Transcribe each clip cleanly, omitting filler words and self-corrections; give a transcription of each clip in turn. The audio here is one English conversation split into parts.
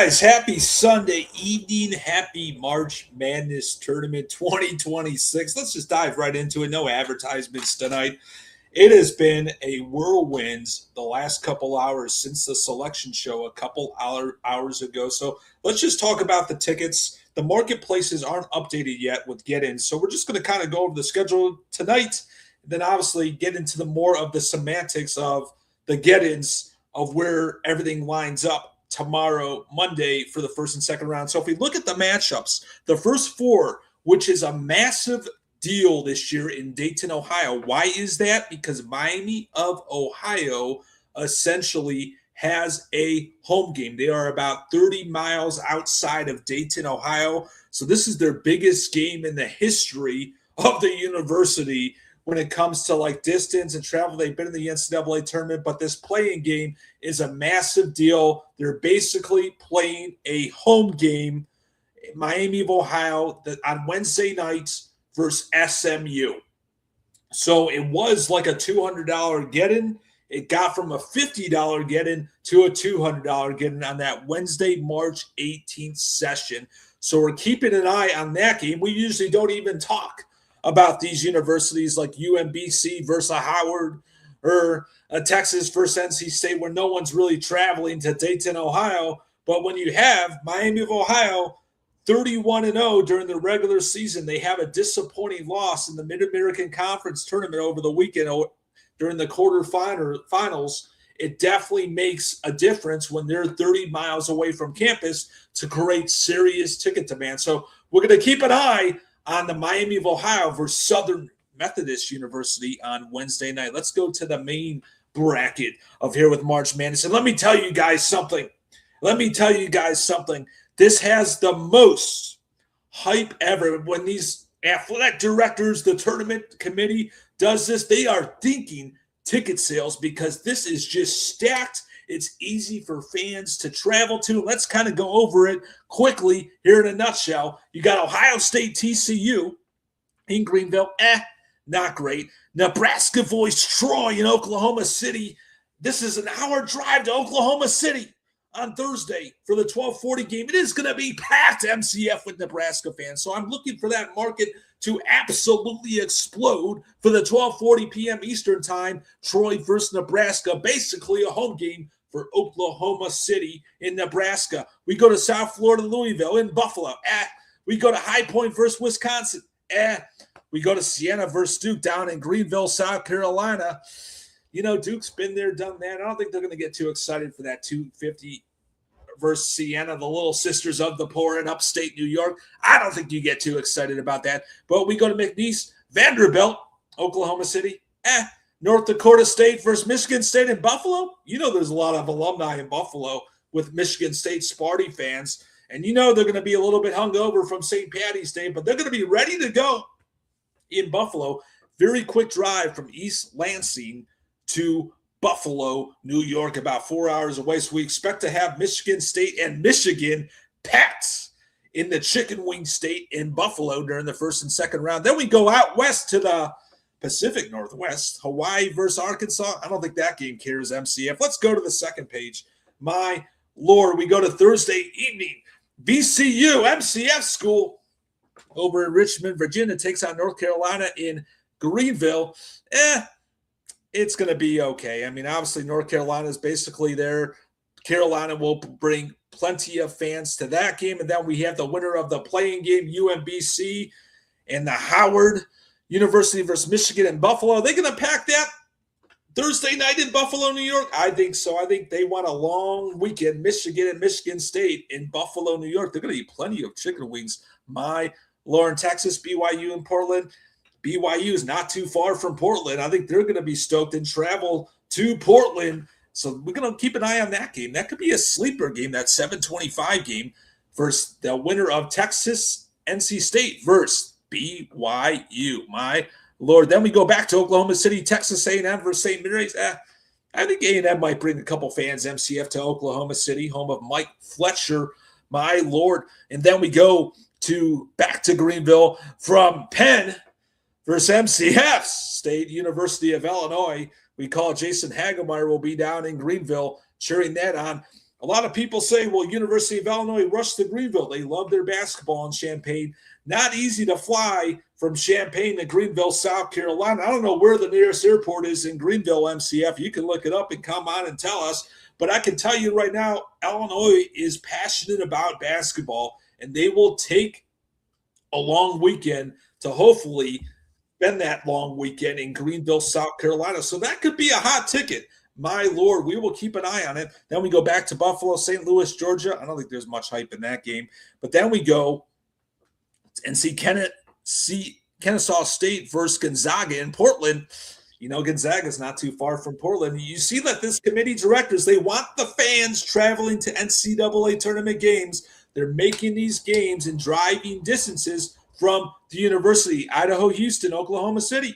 guys, happy Sunday evening. Happy March Madness Tournament 2026. Let's just dive right into it. No advertisements tonight. It has been a whirlwind the last couple hours since the selection show a couple hours ago. So let's just talk about the tickets. The marketplaces aren't updated yet with get-ins. So we're just going to kind of go over the schedule tonight, and then obviously get into the more of the semantics of the get-ins of where everything lines up tomorrow, Monday, for the first and second round. So if we look at the matchups, the first four, which is a massive deal this year in Dayton, Ohio. Why is that? Because Miami of Ohio essentially has a home game. They are about 30 miles outside of Dayton, Ohio. So this is their biggest game in the history of the university when it comes to like distance and travel. They've been in the NCAA tournament, but this playing game is a massive deal. They're basically playing a home game, Miami of Ohio, on Wednesday nights versus SMU. So it was like a $200 get-in. It got from a $50 get-in to a $200 get-in on that Wednesday, March 18th session. So we're keeping an eye on that game. We usually don't even talk about these universities like UMBC versus Howard or Texas versus NC State, where no one's really traveling to Dayton, Ohio. But when you have Miami of Ohio 31-0 during the regular season, they have a disappointing loss in the Mid-American Conference tournament over the weekend during the quarterfinals. It definitely makes a difference when they're 30 miles away from campus to create serious ticket demand. So we're going to keep an eye on the Miami of Ohio versus Southern Methodist University on Wednesday night. Let's go to the main bracket of Here with March Madness. And let me tell you guys something. This has the most hype ever. When these athletic directors, the tournament committee does this, they are thinking ticket sales because this is just stacked. It's easy for fans to travel to. Let's kind of go over it quickly here in a nutshell. You got Ohio State TCU in Greenville. Not great. Nebraska voice Troy in Oklahoma City. This is an hour drive to Oklahoma City on Thursday for the 12:40 game. It is going to be packed MCF with Nebraska fans. So I'm looking for that market to absolutely explode for the 12:40 p.m. Eastern time. Troy versus Nebraska, basically a home game for Oklahoma City in Nebraska. We go to South Florida, Louisville, in Buffalo. We go to High Point versus Wisconsin. We go to Siena versus Duke down in Greenville, South Carolina. You know, Duke's been there, done that. I don't think they're going to get too excited for that 250 versus Siena, the little sisters of the poor in upstate New York. I don't think you get too excited about that. But we go to McNeese, Vanderbilt, Oklahoma City. North Dakota State versus Michigan State in Buffalo. You know there's a lot of alumni in Buffalo with Michigan State Sparty fans. And you know they're going to be a little bit hungover from St. Patty's Day, but they're going to be ready to go in Buffalo. Very quick drive from East Lansing to Buffalo, New York, about 4 hours away. So we expect to have Michigan State and Michigan packed in the Chicken Wing State in Buffalo during the first and second round. Then we go out west to the Pacific Northwest, Hawaii versus Arkansas. I don't think that game cares, MCF. Let's go to the second page. My Lord, we go to Thursday evening. VCU, MCF school over in Richmond, Virginia, takes on North Carolina in Greenville. It's going to be okay. I mean, obviously, North Carolina is basically there. Carolina will bring plenty of fans to that game. And then we have the winner of the playing game, UMBC, and the Howard University versus Michigan in Buffalo. Are they going to pack that Thursday night in Buffalo, New York? I think so. I think they want a long weekend, Michigan and Michigan State in Buffalo, New York. They're going to eat plenty of chicken wings. My Lord, Texas, BYU in Portland. BYU is not too far from Portland. I think they're going to be stoked and travel to Portland. So we're going to keep an eye on that game. That could be a sleeper game, that 7:25 game versus the winner of Texas, NC State versus BYU. My Lord. Then we go back to Oklahoma City, Texas A&M versus St. Mary's. I think A&M might bring a couple fans, MCF, to Oklahoma City, home of Mike Fletcher. My Lord. And then we go back to Greenville from Penn versus MCF, State University of Illinois. We call Jason Hagemeyer will be down in Greenville cheering that on. A lot of people say, well, University of Illinois rushed to Greenville. They love their basketball in Champaign. Not easy to fly from Champaign to Greenville, South Carolina. I don't know where the nearest airport is in Greenville, MCF. You can look it up and come on and tell us. But I can tell you right now, Illinois is passionate about basketball, and they will take a long weekend to hopefully spend that long weekend in Greenville, South Carolina. So that could be a hot ticket. My Lord, we will keep an eye on it. Then we go back to Buffalo, St. Louis, Georgia. I don't think there's much hype in that game. But then we go and see Kennesaw State versus Gonzaga in Portland. You know, Gonzaga is not too far from Portland. You see that this committee directors, they want the fans traveling to NCAA tournament games. They're making these games in driving distances from the university. Idaho, Houston, Oklahoma City.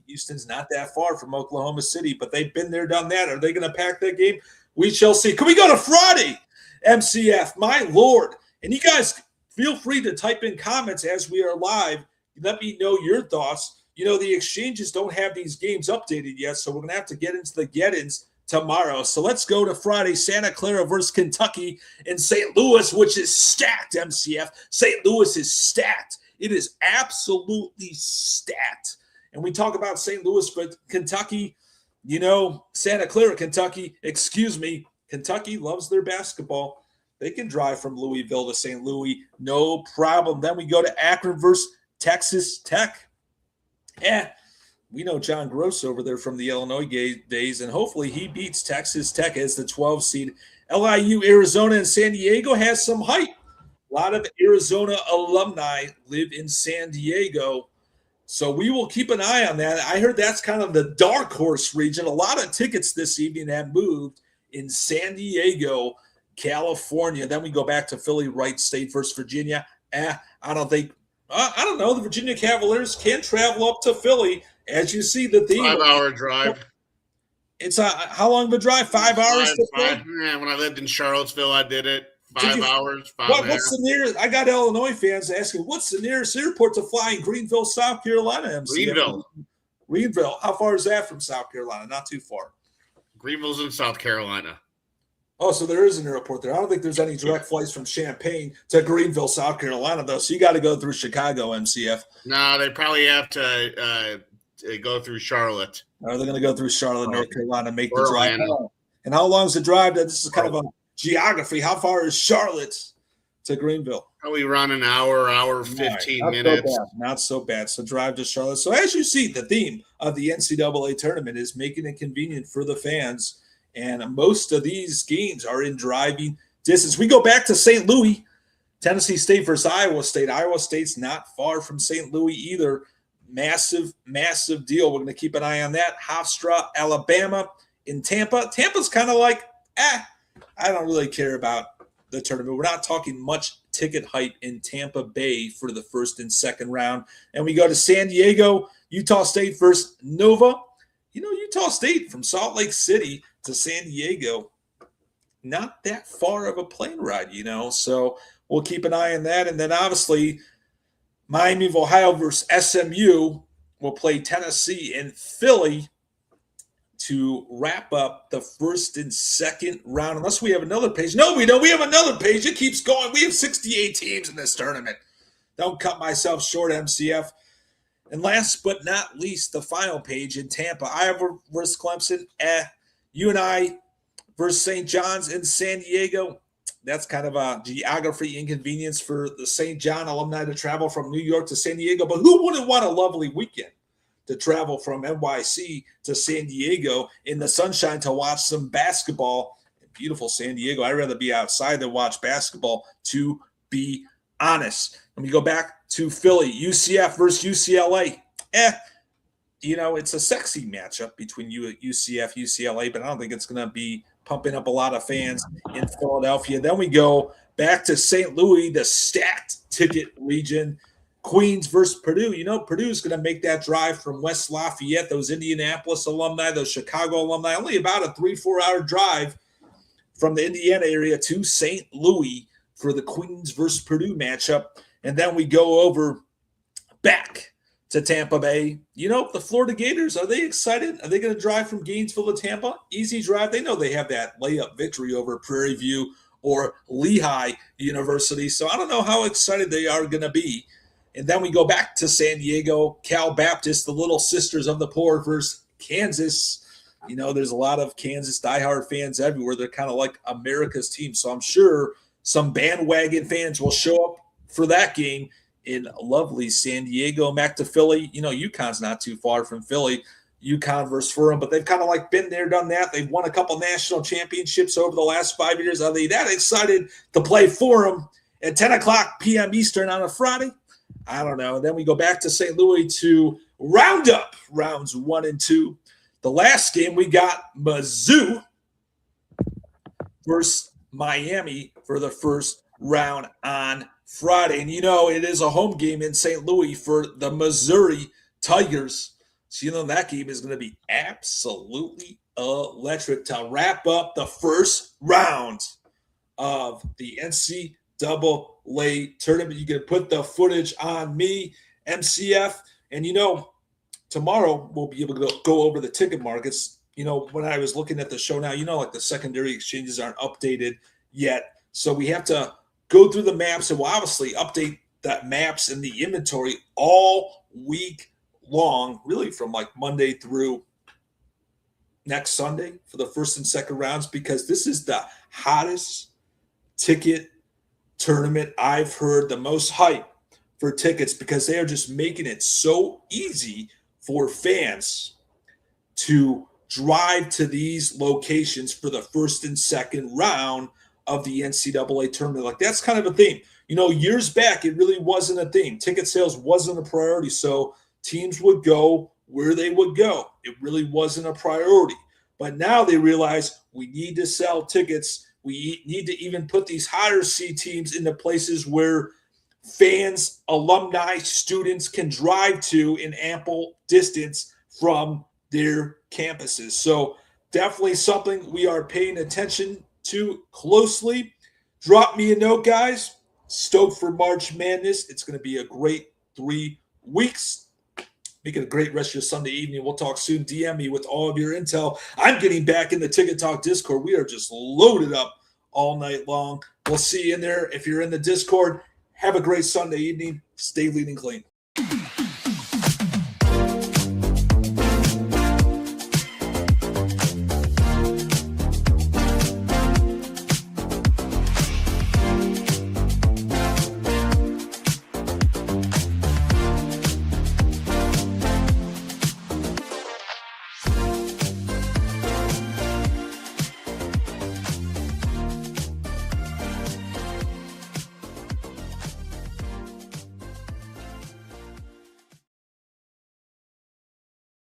Houston's not that far from Oklahoma City, but they've been there, done that. Are they going to pack that game? We shall see. Can we go to Friday, MCF? My Lord. And you guys feel free to type in comments as we are live. Let me know your thoughts. You know, the exchanges don't have these games updated yet, so we're going to have to get into the get-ins tomorrow. So let's go to Friday, Santa Clara versus Kentucky in St. Louis, which is stacked, MCF. St. Louis is stacked. It is absolutely stacked. And we talk about St. Louis, but Kentucky, you know, Santa Clara, Kentucky, Kentucky loves their basketball. They can drive from Louisville to St. Louis, no problem. Then we go to Akron versus Texas Tech. We know John Gross over there from the Illinois days, and hopefully he beats Texas Tech as the 12 seed. LIU, Arizona, and San Diego has some hype. A lot of Arizona alumni live in San Diego. So we will keep an eye on that. I heard that's kind of the dark horse region. A lot of tickets this evening have moved in San Diego, California. Then we go back to Philly, Wright State versus Virginia. I don't know. The Virginia Cavaliers can travel up to Philly. As you see, the theme. 5-hour drive. It's how long of a drive? 5 hours? Yeah, when I lived in Charlottesville, I did it. 5 hours. What's the nearest? I got Illinois fans asking, what's the nearest airport to fly in Greenville, South Carolina? MC? Greenville. How far is that from South Carolina? Not too far. Greenville's in South Carolina. Oh, so there is an airport there. I don't think there's any direct flights from Champaign to Greenville, South Carolina, though. So you got to go through Chicago, MCF. No, they probably have to go through Charlotte. Or they're going to go through Charlotte, North Carolina, make the drive. And how long is the drive? This is kind of a geography. How far is Charlotte to Greenville? Probably around an hour 15 minutes. Not so bad. So drive to Charlotte. So as you see, the theme of the NCAA tournament is making it convenient for the fans. And most of these games are in driving distance. We go back to St. Louis, Tennessee State versus Iowa State. Iowa State's not far from St. Louis either. Massive, massive deal. We're going to keep an eye on that. Hofstra, Alabama in Tampa. Tampa's kind of like, I don't really care about the tournament. We're not talking much ticket hype in Tampa Bay for the first and second round. And we go to San Diego, Utah State versus Nova. You know, Utah State from Salt Lake City to San Diego, not that far of a plane ride, you know. So we'll keep an eye on that. And then obviously Miami of Ohio versus SMU will play Tennessee and Philly to wrap up the first and second round. Unless we have another page. No, we don't. We have another page. It keeps going. We have 68 teams in this tournament. Don't cut myself short, MCF. And last but not least, the final page in Tampa. Iowa versus Clemson. UNI versus St. John's in San Diego. That's kind of a geography inconvenience for the St. John alumni to travel from New York to San Diego. But who wouldn't want a lovely weekend to travel from NYC to San Diego in the sunshine to watch some basketball in beautiful San Diego? I'd rather be outside than watch basketball, to be honest. Let me go back to Philly, UCF versus UCLA. You know, it's a sexy matchup between UCF, UCLA, but I don't think it's going to be pumping up a lot of fans in Philadelphia. Then we go back to St. Louis, the stacked ticket region. Queens versus Purdue. You know, Purdue's going to make that drive from West Lafayette, those Indianapolis alumni, those Chicago alumni, only about a 3-4 hour drive from the Indiana area to St. Louis for the Queens versus Purdue matchup. And then we go over back to Tampa Bay. The Florida Gators, are they excited? Are they going to drive from Gainesville to Tampa? Easy drive. They know they have that layup victory over Prairie View or Lehigh University. So I don't know how excited they are going to be. And then we go back to San Diego, Cal Baptist, the Little Sisters of the Poor versus Kansas. There's a lot of Kansas diehard fans everywhere. They're kind of like America's team. So I'm sure some bandwagon fans will show up for that game in lovely San Diego. Back to Philly. UConn's not too far from Philly. UConn versus Furham, but they've kind of like been there, done that. They've won a couple national championships over the last 5 years. Are they that excited to play Furham at 10 o'clock p.m. Eastern on a Friday? I don't know. And then we go back to St. Louis to round up rounds 1 and 2. The last game, we got Mizzou versus Miami for the first round on Friday. And it is a home game in St. Louis for the Missouri Tigers. So that game is going to be absolutely electric to wrap up the first round of the NCAA tournament. You can put the footage on me, MCF, and tomorrow we'll be able to go over the ticket markets. When I was looking at the show now, like the secondary exchanges aren't updated yet. So we have to go through the maps, and we'll obviously update that maps and the inventory all week long, really from like Monday through next Sunday for the first and second rounds, because this is the hottest ticket tournament I've heard, the most hype for tickets, because they are just making it so easy for fans to drive to these locations for the first and second round of the NCAA tournament. Like, that's kind of a theme. Years back, it really wasn't a thing. Ticket sales wasn't a priority, so teams would go where they would go. It really wasn't a priority. But now they realize we need to sell tickets. We need to even put these higher seed teams into places where fans, alumni, students can drive to in ample distance from their campuses. So definitely something we are paying attention to closely. Drop me a note, guys. Stoked for March Madness. It's going to be a great 3 weeks. Make it a great rest of your Sunday evening. We'll talk soon. DM me with all of your intel. I'm getting back in the Ticket Talk Discord. We are just loaded up all night long. We'll see you in there. If you're in the Discord, have a great Sunday evening. Stay lean and clean.